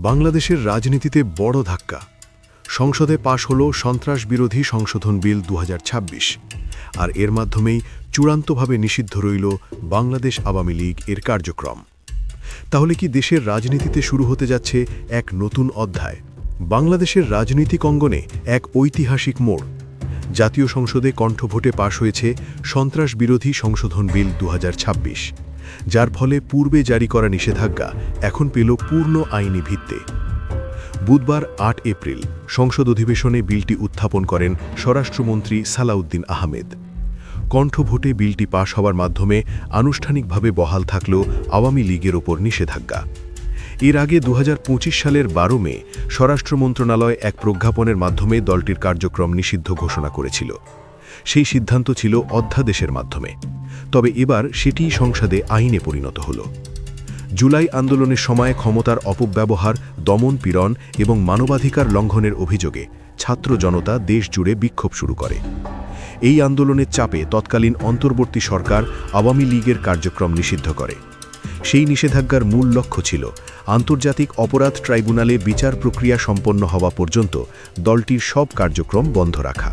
বাংলাদেশের রাজনীতিতে বড় ধাক্কা। সংসদে পাশ হল সন্ত্রাস বিরোধী সংশোধন বিল ২০২৬, আর এর মাধ্যমেই চূড়ান্তভাবে নিষিদ্ধ রইল বাংলাদেশ আওয়ামী লীগ এর কার্যক্রম। তাহলে কি দেশের রাজনীতিতে শুরু হতে যাচ্ছে এক নতুন অধ্যায়? বাংলাদেশের রাজনৈতিক অঙ্গনে এক ঐতিহাসিক মোড়। জাতীয় সংসদে কণ্ঠভোটে পাশ হয়েছে সন্ত্রাস বিরোধী সংশোধন বিল ২০২৬, যার ফলে পূর্বে জারি করা নিষেধাজ্ঞা এখন পেল পূর্ণ আইনি ভিত্তি। বুধবার ৮ এপ্রিল সংসদ অধিবেশনে বিলটি উত্থাপন করেন স্বরাষ্ট্রমন্ত্রী সালাউদ্দিন আহমেদ। কণ্ঠভোটে বিলটি পাশ হওয়ার মাধ্যমে আনুষ্ঠানিকভাবে বহাল থাকল আওয়ামী লীগের ওপর নিষেধাজ্ঞা। এর আগে ২০২৫ সালের ১২ মে স্বরাষ্ট্র মন্ত্রণালয় এক প্রজ্ঞাপনের মাধ্যমে দলটির কার্যক্রম নিষিদ্ধ ঘোষণা করেছিল। সেই সিদ্ধান্ত ছিল অধ্যাদেশের মাধ্যমে, তবে এবার সেটিই সংসদে আইনে পরিণত হল। জুলাই আন্দোলনের সময় ক্ষমতার অপব্যবহার, দমন পীড়ন এবং মানবাধিকার লঙ্ঘনের অভিযোগে ছাত্র জনতা দেশ জুড়ে বিক্ষোভ শুরু করে। এই আন্দোলনের চাপে তৎকালীন অন্তর্বর্তী সরকার আওয়ামী লীগের কার্যক্রম নিষিদ্ধ করে। সেই নিষেধাজ্ঞার মূল লক্ষ্য ছিল আন্তর্জাতিক অপরাধ ট্রাইব্যুনালে বিচার প্রক্রিয়া সম্পন্ন হওয়া পর্যন্ত দলটির সব কার্যক্রম বন্ধ রাখা।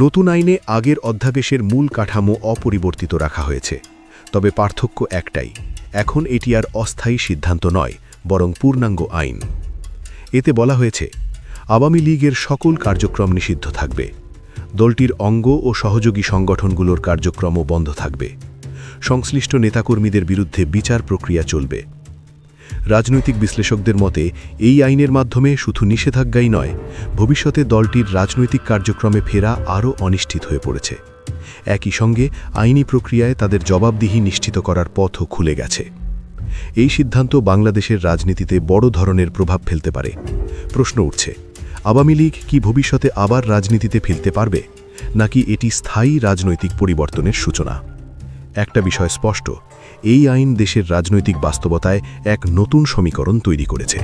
নতুন আইনে আগের অধ্যাদেশের মূল কাঠামো অপরিবর্তিত রাখা হয়েছে, তবে পার্থক্য একটাই, এখন এটি আর অস্থায়ী সিদ্ধান্ত নয়, বরং পূর্ণাঙ্গ আইন। এতে বলা হয়েছে আওয়ামী লীগের সকল কার্যক্রম নিষিদ্ধ থাকবে, দলটির অঙ্গ ও সহযোগী সংগঠনগুলোর কার্যক্রমও বন্ধ থাকবে, সংশ্লিষ্ট নেতাকর্মীদের বিরুদ্ধে বিচার প্রক্রিয়া চলবে। রাজনৈতিক বিশ্লেষকদের মতে এই আইনের মাধ্যমে শুধু নিষেধাজ্ঞাই নয়, ভবিষ্যতে দলটির রাজনৈতিক কার্যক্রমে ফেরা আরও অনিশ্চিত হয়ে পড়েছে। একই সঙ্গে আইনি প্রক্রিয়ায় তাদের জবাবদিহি নিশ্চিত করার পথও খুলে গেছে। এই সিদ্ধান্ত বাংলাদেশের রাজনীতিতে বড় ধরনের প্রভাব ফেলতে পারে। প্রশ্ন উঠছে, আওয়ামী লীগ কি ভবিষ্যতে আবার রাজনীতিতে ফিরতে পারবে, নাকি এটি স্থায়ী রাজনৈতিক পরিবর্তনের সূচনা? একটা বিষয় স্পষ্ট, এই আইন দেশের রাজনৈতিক বাস্তবতায় এক নতুন সমীকরণ তৈরি করেছে।